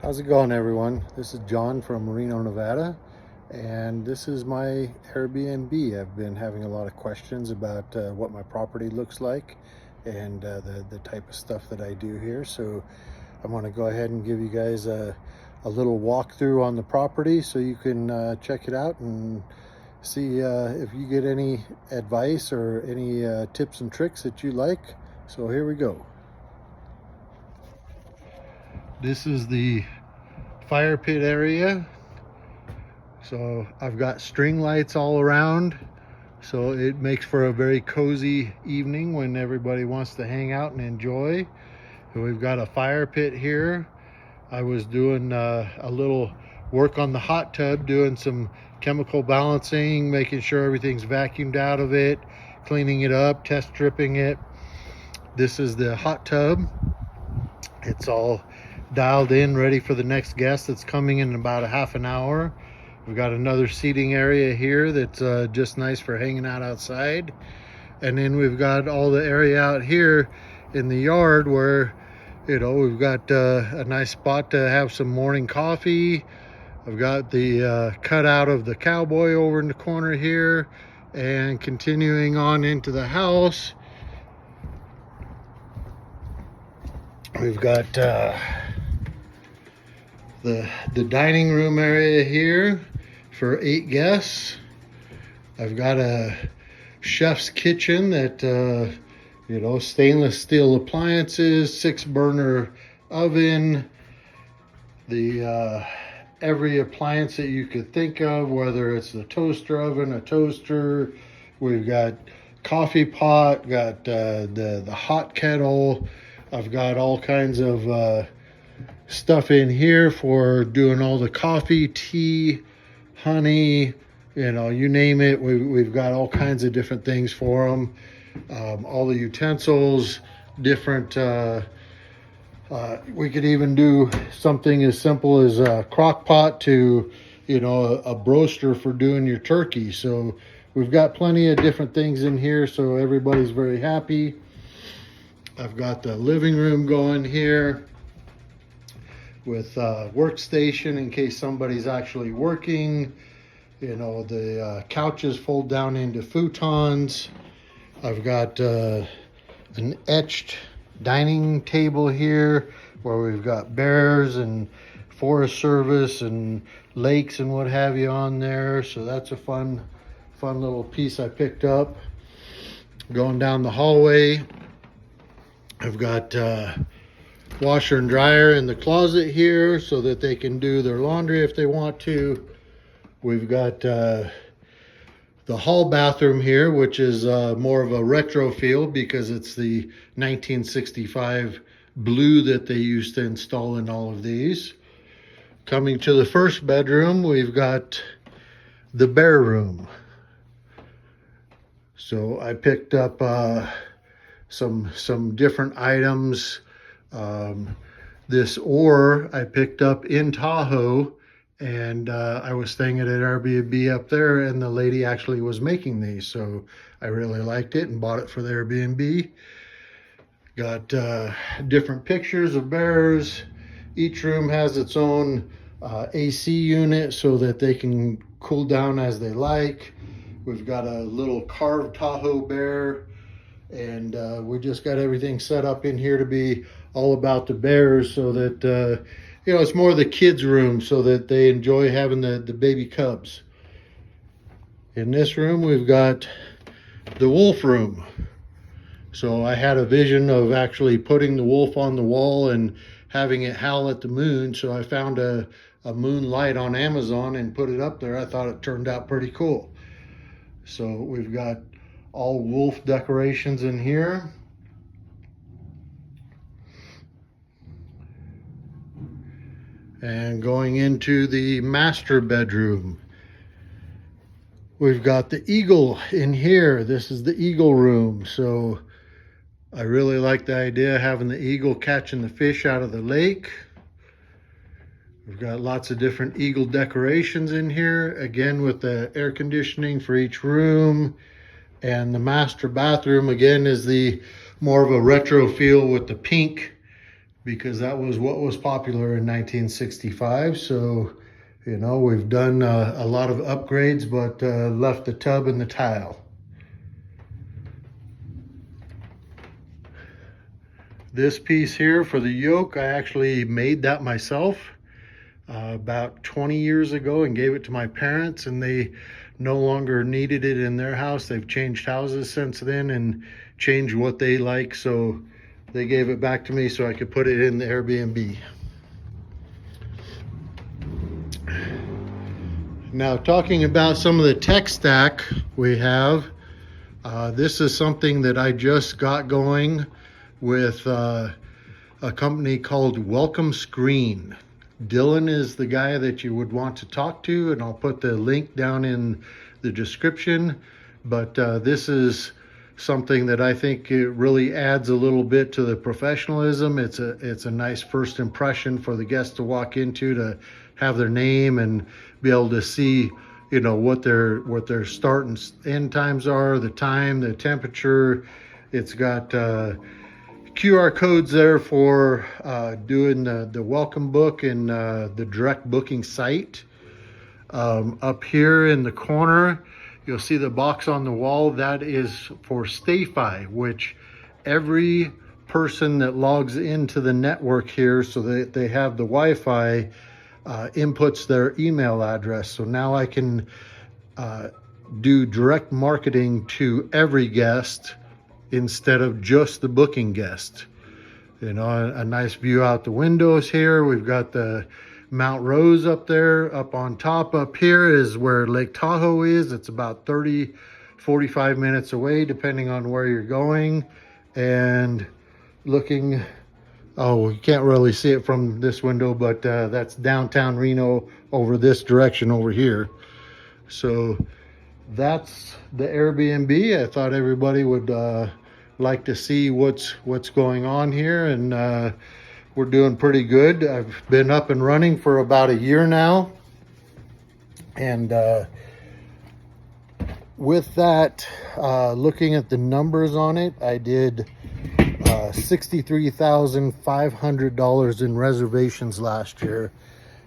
How's it going, everyone? This is John from Reno, Nevada, and this is my Airbnb. I've been having a lot of questions about what my property looks like and the type of stuff that I do here. So I want to go ahead and give you guys a little walkthrough on the property so you can check it out and see if you get any advice or any tips and tricks that you like. So here we go. This is the fire pit area. So I've got string lights all around, so it makes for a very cozy evening when everybody wants to hang out and enjoy. And we've got a fire pit here. I was doing a little work on the hot tub, doing some chemical balancing, making sure everything's vacuumed out of it, cleaning it up, test dripping it. This is the hot tub. It's all dialed in, ready for the next guest that's coming in about a half an hour. We've got another seating area here that's just nice for hanging out outside. And then we've got all the area out here in the yard where, we've got a nice spot to have some morning coffee. I've got the cutout of the cowboy over in the corner here, and continuing on into the house, we've got the dining room area here for 8 guests. I've got a chef's kitchen that stainless steel appliances, 6-burner oven, the every appliance that you could think of, whether it's the toaster oven, a toaster. We've got coffee pot, got the hot kettle. I've got all kinds of stuff in here for doing all the coffee, tea, honey, you name it. We've got all kinds of different things for them. All the utensils, different, we could even do something as simple as a crock pot to, a broaster for doing your turkey. So we've got plenty of different things in here, so everybody's very happy. I've got the living room going here with workstation in case somebody's actually working. The couches fold down into futons. I've got an etched dining table here where we've got bears and Forest Service and lakes and what have you on there. So that's a fun little piece I picked up. Going down the hallway, I've got washer and dryer in the closet here so that they can do their laundry if they want to. We've got the hall bathroom here, which is more of a retro feel because it's the 1965 blue that they used to install in all of these. Coming to the first bedroom, we've got the bear room. So I picked up some different items. This ore I picked up in Tahoe, and I was staying at an Airbnb up there, and the lady actually was making these, so I really liked it and bought it for the Airbnb. Got different pictures of bears. Each room has its own AC unit so that they can cool down as they like. We've got a little carved Tahoe bear, and we just got everything set up in here to be all about the bears, so that it's more the kids' room so that they enjoy having the baby cubs. In this room, we've got the wolf room. So I had a vision of actually putting the wolf on the wall and having it howl at the moon. So I found a moon light on Amazon and put it up there. I thought it turned out pretty cool. So we've got all wolf decorations in here. And going into the master bedroom, we've got the eagle in here. This is the eagle room. So I really like the idea of having the eagle catching the fish out of the lake. We've got lots of different eagle decorations in here, again with the air conditioning for each room. And the master bathroom again is the more of a retro feel with the pink because that was what was popular in 1965. So, you know, we've done a lot of upgrades, but left the tub and the tile. This piece here for the yoke, I actually made that myself about 20 years ago and gave it to my parents, and they no longer needed it in their house. They've changed houses since then and changed what they like, so they gave it back to me so I could put it in the Airbnb. Now, talking about some of the tech stack we have, this is something that I just got going with a company called Welcome Screen. Dylan is the guy that you would want to talk to, and I'll put the link down in the description. But this is something that I think it really adds a little bit to the professionalism. It's a nice first impression for the guests to walk into, to have their name and be able to see, you know, what their start and end times are, the time, the temperature. It's got QR codes there for doing the welcome book and the direct booking site. Up here in the corner, you'll see the box on the wall. That is for StayFi, which every person that logs into the network here, so that they have the Wi-Fi, inputs their email address. So now I can do direct marketing to every guest instead of just the booking guest. You know, a nice view out the windows here. We've got the Mount Rose up there. Up on top up here is where Lake Tahoe is. It's about 30-45 minutes away depending on where you're going. And looking, oh, you can't really see it from this window, but that's downtown Reno over this direction over here. So that's the Airbnb. I thought everybody would like to see what's going on here, and we're doing pretty good. I've been up and running for about a year now, and with that, looking at the numbers on it, I did $63,500 in reservations last year.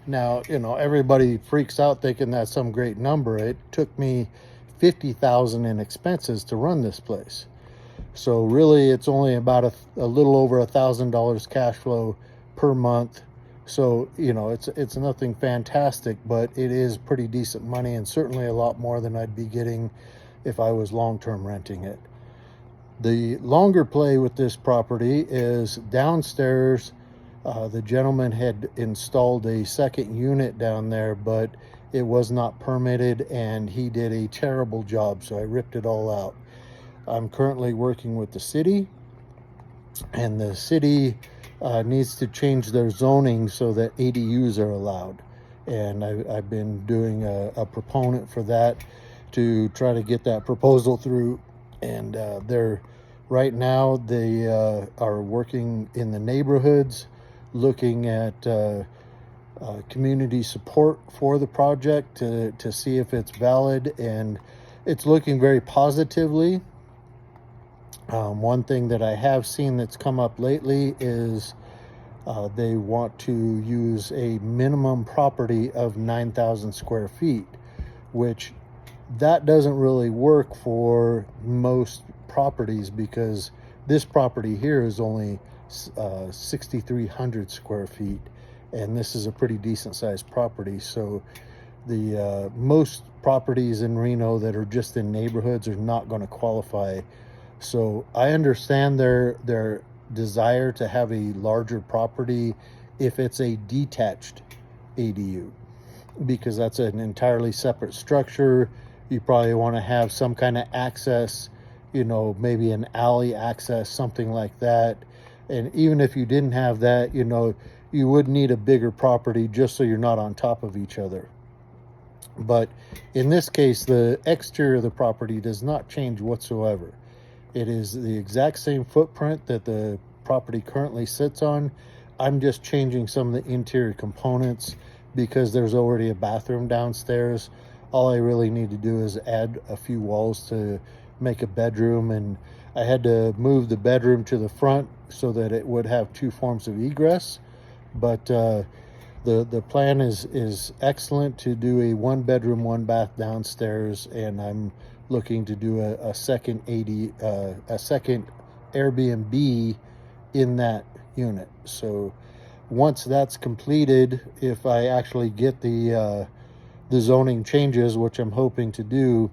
Now, you know, everybody freaks out thinking that's some great number. It took me $50,000 in expenses to run this place. So really, it's only about a little over $1,000 cash flow per month. So, you know, it's nothing fantastic, but it is pretty decent money, and certainly a lot more than I'd be getting if I was long-term renting it. The longer play with this property is downstairs. The gentleman had installed a second unit down there, but it was not permitted, and he did a terrible job, so I ripped it all out. I'm currently working with the city, and the city needs to change their zoning so that ADUs are allowed. And I've been doing a proponent for that to try to get that proposal through. And right now they are working in the neighborhoods, looking at community support for the project to see if it's valid, and it's looking very positively. One thing that I have seen that's come up lately is they want to use a minimum property of 9,000 square feet, which that doesn't really work for most properties, because this property here is only 6,300 square feet, and this is a pretty decent sized property. So the most properties in Reno that are just in neighborhoods are not going to qualify. So I understand their desire to have a larger property if it's a detached ADU, because that's an entirely separate structure. You probably want to have some kind of access, you know, maybe an alley access, something like that. And even if you didn't have that, you know, you would need a bigger property just so you're not on top of each other. But in this case, the exterior of the property does not change whatsoever. It is the exact same footprint that the property currently sits on. I'm just changing some of the interior components because there's already a bathroom downstairs. All I really need to do is add a few walls to make a bedroom, and I had to move the bedroom to the front so that it would have 2 forms of egress. But the plan is excellent to do a 1 bedroom, 1 bath downstairs, and I'm looking to do a second Airbnb in that unit. So once that's completed, if I actually get the zoning changes, which I'm hoping to do,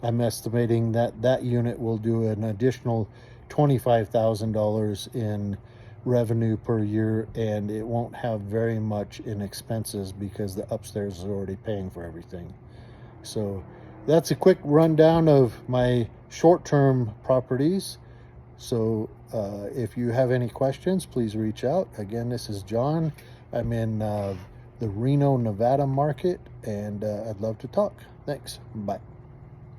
I'm estimating that that unit will do an additional $25,000 in revenue per year, and it won't have very much in expenses because the upstairs is already paying for everything. So that's a quick rundown of my short-term properties. So if you have any questions, please reach out. Again, this is John. I'm in the Reno, Nevada market, and I'd love to talk. Thanks. Bye.